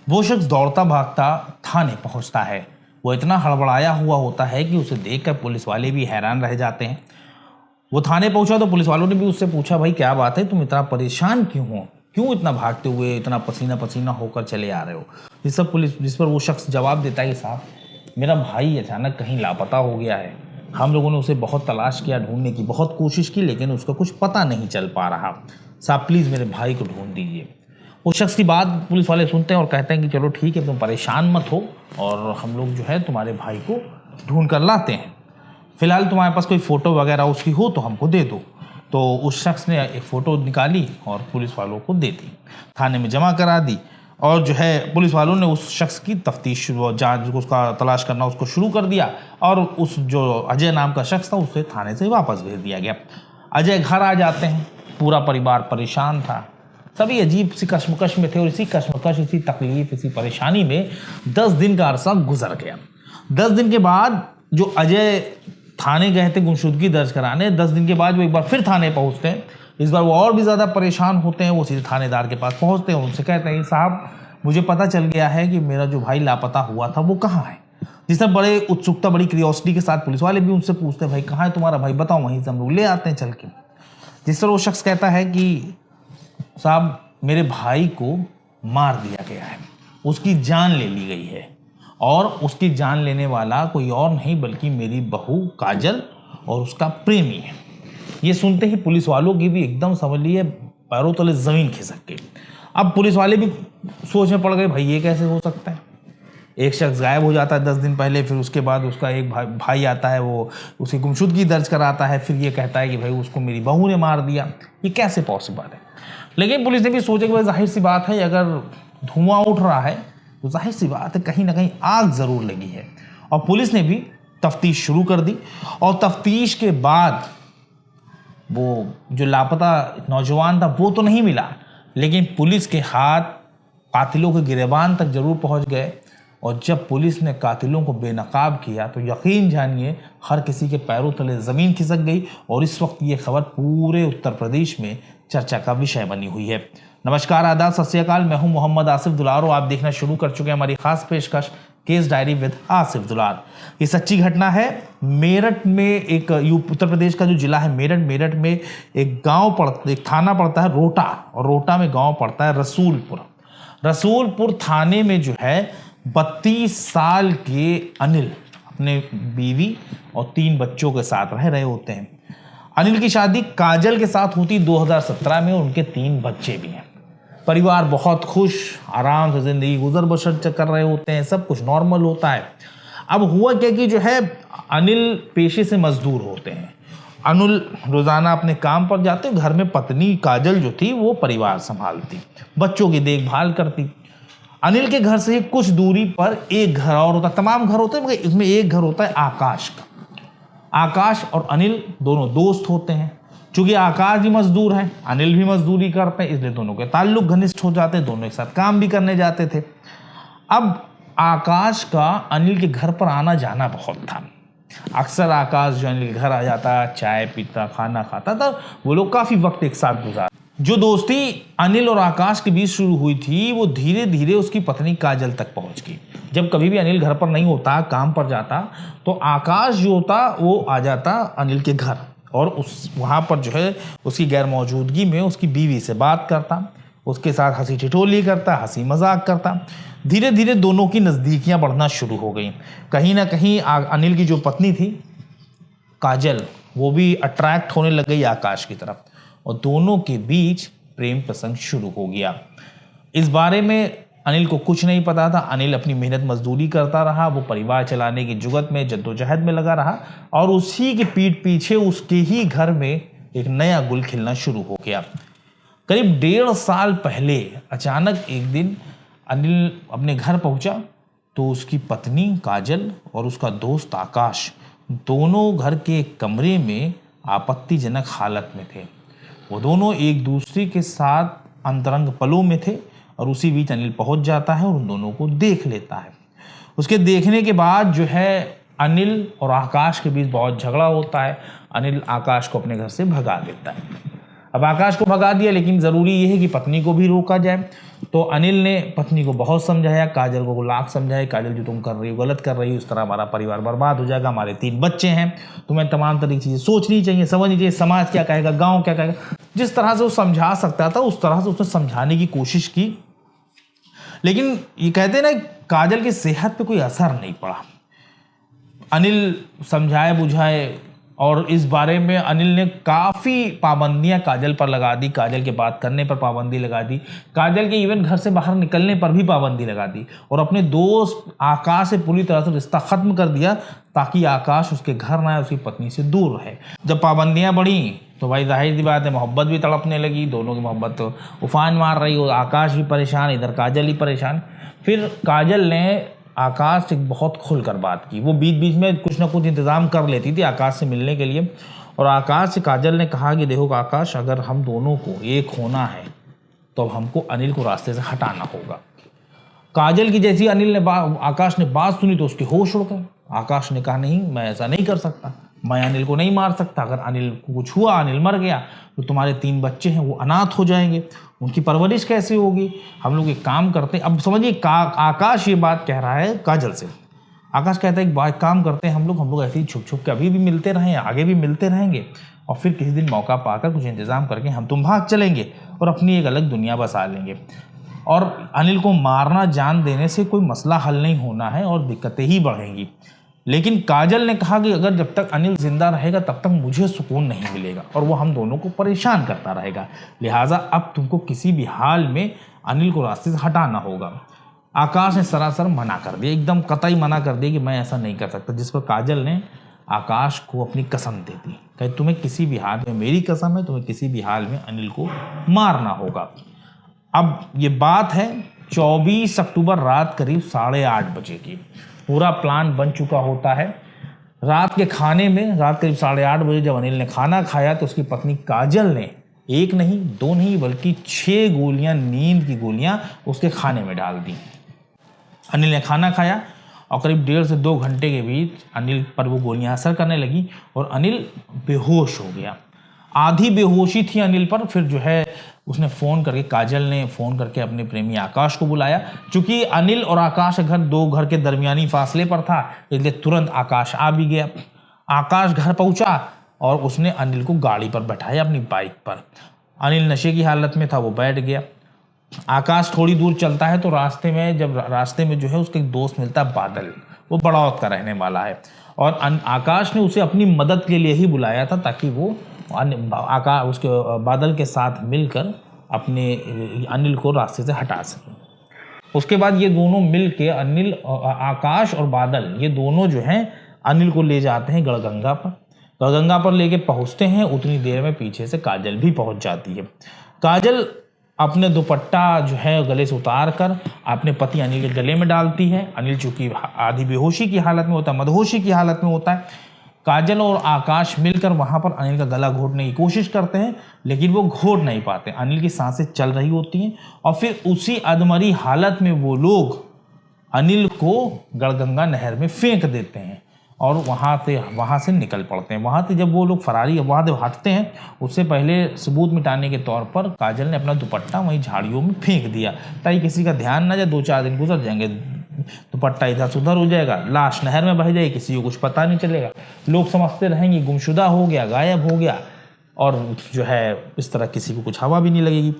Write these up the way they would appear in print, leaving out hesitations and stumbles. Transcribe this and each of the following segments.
वो शख्स दौड़ता भागता थाने पहुंचता है। वो इतना हड़बड़ाया हुआ होता है कि उसे देखकर पुलिस वाले भी हैरान रह जाते हैं। वो थाने पहुंचा तो पुलिस वालों ने भी उससे पूछा, भाई क्या बात है, तुम इतना परेशान क्यों हो, क्यों इतना भागते हुए इतना पसीना पसीना होकर चले आ रहे हो। जिस पर वो शख्स जवाब देता है कि साहब, मेरा भाई अचानक कहीं लापता हो गया है। हम लोगों ने उसे बहुत तलाश किया, ढूंढने की बहुत कोशिश की, लेकिन उसका कुछ पता नहीं चल पा रहा। साहब प्लीज़ मेरे भाई को ढूंढ दीजिए। उस शख्स की बात पुलिस वाले सुनते हैं और कहते हैं कि चलो ठीक है, तुम परेशान मत हो और हम लोग जो है तुम्हारे भाई को ढूंढ कर लाते हैं। फिलहाल तुम्हारे पास कोई फ़ोटो वगैरह उसकी हो तो हमको दे दो। तो उस शख्स ने एक फ़ोटो निकाली और पुलिस वालों को दे दी, थाने में जमा करा दी। और जो है पुलिस वालों ने उस शख्स की तफ्तीश जांच उसका तलाश करना उसको शुरू कर दिया और उस जो अजय नाम का शख्स था उसे थाने से वापस भेज दिया गया। अजय घर आ जाते हैं, पूरा परिवार परेशान था, सभी अजीब सी कश्मकश में थे और इसी कश्मकश, इसी तकलीफ, इसी परेशानी में 10 दिन का अरसा गुजर गया। 10 दिन के बाद जो अजय थाने गए थे गुमशुदगी दर्ज कराने, 10 दिन के बाद वो एक बार फिर थाने पहुंचते हैं। इस बार वो और भी ज़्यादा परेशान होते हैं। वो सीधे थानेदार के पास पहुंचते हैं, उनसे कहते हैं, साहब मुझे पता चल गया है कि मेरा जो भाई लापता हुआ था वो कहाँ है। जिस तरह बड़े उत्सुकता, बड़ी क्यूरियोसिटी के साथ पुलिस वाले भी उनसे पूछते हैं, भाई कहाँ है तुम्हारा भाई, बताओ, वहीं से हम लोग ले आते हैं चल के। जिस तरह वो शख्स कहता है कि साहब मेरे भाई को मार दिया गया है, उसकी जान ले ली गई है और उसकी जान लेने वाला कोई और नहीं बल्कि मेरी बहू काजल और उसका प्रेमी है। ये सुनते ही पुलिस वालों की भी एकदम समझ लिए पैरों तले ज़मीन खिसक गई। अब पुलिस वाले भी सोच में पड़ गए, भाई ये कैसे हो सकता है। एक शख्स गायब हो जाता है 10 दिन पहले, फिर उसके बाद उसका एक भाई आता है, वो उसकी गुमशुदगी दर्ज कराता है, फिर ये कहता है कि भाई उसको मेरी बहू ने मार दिया, ये कैसे पॉसिबल है। लेकिन पुलिस ने भी सोचा कि भाई जाहिर सी बात है, अगर धुआं उठ रहा है तो जाहिर सी बात है कहीं ना कहीं आग ज़रूर लगी है। और पुलिस ने भी तफ्तीश शुरू कर दी और तफ्तीश के बाद वो जो लापता नौजवान था वो तो नहीं मिला, लेकिन पुलिस के हाथ कातिलों के गिरेबान तक जरूर पहुंच गए। और जब पुलिस ने कातिलों को बेनकाब किया तो यकीन जानिए हर किसी के पैरों तले ज़मीन खिसक गई और इस वक्त ये खबर पूरे उत्तर प्रदेश में चर्चा का विषय बनी हुई है। नमस्कार, आदाब, सत श्री अकाल। मैं हूं मोहम्मद आसिफ दुलार और आप देखना शुरू कर चुके हैं हमारी खास पेशकश केस डायरी विद आसिफ दुलार। ये सच्ची घटना है। मेरठ में एक उत्तर प्रदेश का जो जिला है मेरठ में एक एक थाना पड़ता है रोटा, और रोटा में गांव पड़ता है रसूलपुर थाने में जो है 32 साल के अनिल अपने बीवी और 3 बच्चों के साथ रह रहे होते हैं। अनिल की शादी काजल के साथ होती 2017 में और उनके 3 बच्चे भी हैं। परिवार बहुत खुश, आराम से जिंदगी गुजर बसर कर रहे होते हैं, सब कुछ नॉर्मल होता है। अब हुआ क्या कि जो है अनिल पेशे से मजदूर होते हैं। अनिल रोजाना अपने काम पर जाते, घर में पत्नी काजल जो थी वो परिवार संभालती, बच्चों की देखभाल करती। अनिल के घर से कुछ दूरी पर एक घर और होता, तमाम घर होते हैं मगर इसमें एक घर होता है आकाश का। आकाश और अनिल दोनों दोस्त होते हैं। चूंकि आकाश भी मजदूर है, अनिल भी मजदूरी करते हैं, इसलिए दोनों के ताल्लुक घनिष्ठ हो जाते हैं, दोनों एक साथ काम भी करने जाते थे। अब आकाश का अनिल के घर पर आना जाना बहुत था। अक्सर आकाश जो अनिल के घर आ जाता, चाय पीता, खाना खाता था, वो लोग काफी वक्त एक साथ गुजार। जो दोस्ती अनिल और आकाश के बीच शुरू हुई थी वो धीरे धीरे उसकी पत्नी काजल तक पहुंच गई। जब कभी भी अनिल घर पर नहीं होता, काम पर जाता, तो आकाश जो होता वो आ जाता अनिल के घर और वहाँ पर जो है उसकी गैर मौजूदगी में उसकी बीवी से बात करता, उसके साथ हंसी ठिठोली करता, हंसी मजाक करता। धीरे धीरे दोनों की नज़दीकियाँ बढ़ना शुरू हो गई। कहीं ना कहीं अनिल की जो पत्नी थी काजल, वो भी अट्रैक्ट होने लग गई आकाश की तरफ और दोनों के बीच प्रेम प्रसंग शुरू हो गया। इस बारे में अनिल को कुछ नहीं पता था। अनिल अपनी मेहनत मजदूरी करता रहा, वो परिवार चलाने की जुगत में, जद्दोजहद में लगा रहा और उसी के पीठ पीछे उसके ही घर में एक नया गुल खिलना शुरू हो गया। करीब 1.5 साल पहले अचानक एक दिन अनिल अपने घर पहुंचा तो उसकी पत्नी काजल और उसका दोस्त आकाश दोनों घर के कमरे में आपत्तिजनक हालत में थे। वो दोनों एक दूसरे के साथ अंतरंग पलों में थे और उसी बीच अनिल पहुंच जाता है और उन दोनों को देख लेता है। उसके देखने के बाद जो है अनिल और आकाश के बीच बहुत झगड़ा होता है। अनिल आकाश को अपने घर से भगा देता है। अब आकाश को भगा दिया, लेकिन ज़रूरी ये है कि पत्नी को भी रोका जाए। तो अनिल ने पत्नी को बहुत समझाया, काजल को लाख समझाए, काजल जो तुम कर रही हो गलत कर रही हो, इस तरह हमारा परिवार बर्बाद हो जाएगा, हमारे 3 बच्चे हैं, तुम्हें तमाम तरह की चीज़ें सोचनी चाहिए, समझनी चाहिए, समाज क्या कहेगा, गाँव क्या कहेगा। जिस तरह से वो समझा सकता था उस तरह से उसने समझाने की कोशिश की, लेकिन ये कहते हैं ना, काजल की सेहत पे कोई असर नहीं पड़ा। अनिल समझाए बुझाए और इस बारे में अनिल ने काफ़ी पाबंदियां काजल पर लगा दी, काजल के बात करने पर पाबंदी लगा दी, काजल के इवन घर से बाहर निकलने पर भी पाबंदी लगा दी, और अपने दोस्त आकाश से पूरी तरह से रिश्ता ख़त्म कर दिया ताकि आकाश उसके घर ना आए, उसकी पत्नी से दूर रहे। जब पाबंदियां बढ़ी तो भाई जाहिर सी बात है मोहब्बत भी तड़पने लगी, दोनों की मोहब्बत तो उफान मार रही हो, आकाश भी परेशान, इधर काजल ही परेशान। फिर काजल ने आकाश से बहुत खुलकर बात की, वो बीच बीच में कुछ ना कुछ इंतज़ाम कर लेती थी आकाश से मिलने के लिए, और आकाश से काजल ने कहा कि देखो आकाश, अगर हम दोनों को एक होना है तो हमको अनिल को रास्ते से हटाना होगा। काजल की जैसी आकाश ने बात सुनी तो उसके होश उड़ गए। आकाश ने कहा नहीं, मैं ऐसा नहीं कर सकता, मैं अनिल को नहीं मार सकता, अगर अनिल को कुछ हुआ, अनिल मर गया तो तुम्हारे 3 बच्चे हैं वो अनाथ हो जाएंगे, उनकी परवरिश कैसे होगी। हम लोग एक काम करते हैं, अब समझिए आकाश ये बात कह रहा है काजल से। आकाश कहता है एक काम करते हैं, हम लोग ऐसे ही छुप छुप के अभी भी मिलते रहें, आगे भी मिलते रहेंगे, और फिर किसी दिन मौका पाकर कुछ इंतज़ाम करके हम तुम भाग चलेंगे और अपनी एक अलग दुनिया बसा लेंगे। और अनिल को मारना जान देने से कोई मसला हल नहीं होना है और दिक्कतें ही बढ़ेंगी। लेकिन काजल ने कहा कि अगर जब तक अनिल जिंदा रहेगा तब तक मुझे सुकून नहीं मिलेगा और वो हम दोनों को परेशान करता रहेगा, लिहाजा अब तुमको किसी भी हाल में अनिल को रास्ते से हटाना होगा। आकाश ने सरासर मना कर दिया, एकदम कतई मना कर दिया कि मैं ऐसा नहीं कर सकता, जिस पर काजल ने आकाश को अपनी कसम दे दी, कहे तुम्हें किसी भी हाल में, मेरी कसम है, तुम्हें किसी भी हाल में अनिल को मारना होगा। अब ये बात है 24 अक्टूबर रात करीब 8:30 बजे की। पूरा प्लान बन चुका होता है। रात के खाने में, रात करीब 8:30 बजे जब अनिल ने खाना खाया तो उसकी पत्नी काजल ने 1 नहीं 2 नहीं बल्कि 6 गोलियां, नींद की गोलियां उसके खाने में डाल दी। अनिल ने खाना खाया और करीब 1.5 से 2 घंटे के बीच अनिल पर वो गोलियां असर करने लगी और अनिल बेहोश हो गया। आधी बेहोशी थी अनिल पर। फिर जो है उसने काजल ने फ़ोन करके अपने प्रेमी आकाश को बुलाया। चूंकि अनिल और आकाश घर 2 घर के दरमियानी फासले पर था, इसलिए तुरंत आकाश आ भी गया। आकाश घर पहुंचा और उसने अनिल को गाड़ी पर बैठाया, अपनी बाइक पर। अनिल नशे की हालत में था, वो बैठ गया। आकाश थोड़ी दूर चलता है तो रास्ते में जो है उसके एक दोस्त मिलता है, बादल। वो बड़ौत का रहने वाला है और आकाश ने उसे अपनी मदद के लिए ही बुलाया था ताकि वो उसके बादल के साथ मिलकर अपने अनिल को रास्ते से हटा सके। उसके बाद ये दोनों मिल के आकाश और बादल ये दोनों जो हैं अनिल को ले जाते हैं गढ़गंगा पर। गढ़गंगा पर लेके पहुंचते हैं, उतनी देर में पीछे से काजल भी पहुंच जाती है। काजल अपने दुपट्टा जो है गले से उतार कर अपने पति अनिल के गले में डालती है। अनिल चूंकि आधी बेहोशी की हालत में होता है, मदहोशी की हालत में होता है। काजल और आकाश मिलकर वहां पर अनिल का गला घोटने की कोशिश करते हैं, लेकिन वो घोट नहीं पाते। अनिल की सांसें चल रही होती हैं और फिर उसी अधमरी हालत में वो लोग अनिल को गढ़गंगा नहर में फेंक देते हैं और वहाँ से निकल पड़ते हैं। वहाँ से जब वो लोग वहाँ से हटते हैं, उससे पहले सबूत मिटाने के तौर पर काजल ने अपना दुपट्टा वहीं झाड़ियों में फेंक दिया ताकि किसी का ध्यान ना जाए। 2-4 दिन गुजर जाएंगे, दुपट्टा इधर से उधर हो जाएगा, लाश नहर में बह जाएगी, किसी को कुछ पता नहीं चलेगा, लोग समझते रहेंगे गुमशुदा हो गया, गायब हो गया, और जो है इस तरह किसी को कुछ हवा भी नहीं लगेगी।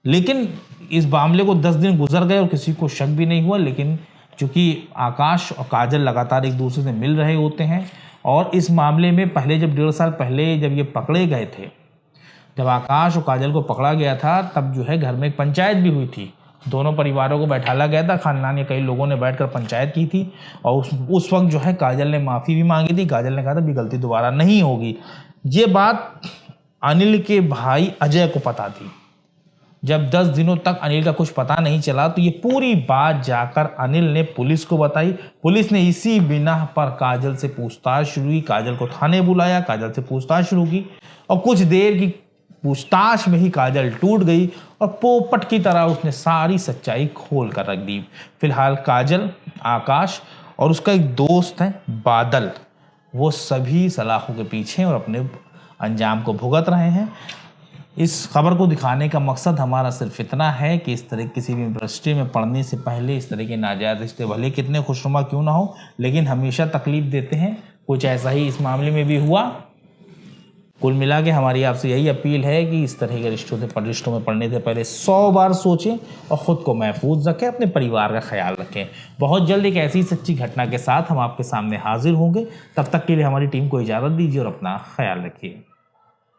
लेकिन इस मामले को 10 दिन गुजर गए और किसी को शक भी नहीं हुआ। लेकिन चूंकि आकाश और काजल लगातार एक दूसरे से मिल रहे होते हैं और इस मामले में पहले जब 1.5 साल पहले जब ये पकड़े गए थे, जब आकाश और काजल को पकड़ा गया था, तब जो है घर में एक पंचायत भी हुई थी। दोनों परिवारों को बैठाला गया था, खानदान के कई लोगों ने बैठकर पंचायत की थी और उस वक्त जो है काजल ने माफ़ी भी मांगी थी। काजल ने कहा था भी गलती दोबारा नहीं होगी। ये बात अनिल के भाई अजय को पता थी। जब 10 दिनों तक अनिल का कुछ पता नहीं चला तो ये पूरी बात जाकर अनिल ने पुलिस को बताई। पुलिस ने इसी बिना पर काजल से पूछताछ शुरू की, काजल को थाने बुलाया, काजल से पूछताछ शुरू की और कुछ देर की पूछताछ में ही काजल टूट गई और पोपट की तरह उसने सारी सच्चाई खोल कर रख दी। फिलहाल काजल, आकाश और उसका एक दोस्त है बादल, वो सभी सलाखों के पीछे और अपने अंजाम को भुगत रहे हैं। इस खबर को दिखाने का मकसद हमारा सिर्फ इतना है कि इस तरह किसी भी इंडस्ट्री में पढ़ने से पहले इस तरह के नाजायज़ रिश्ते भले कितने खुशनुमा क्यों ना हो लेकिन हमेशा तकलीफ देते हैं। कुछ ऐसा ही इस मामले में भी हुआ। कुल मिला के हमारी आपसे यही अपील है कि इस तरह के रिश्तों में पढ़ने से पहले 100 बार सोचें और ख़ुद को महफूज रखें, अपने परिवार का ख्याल रखें। बहुत जल्द एक ऐसी सच्ची घटना के साथ हम आपके सामने हाजिर होंगे। तब तक के लिए हमारी टीम को इजाज़त दीजिए और अपना ख्याल रखिए।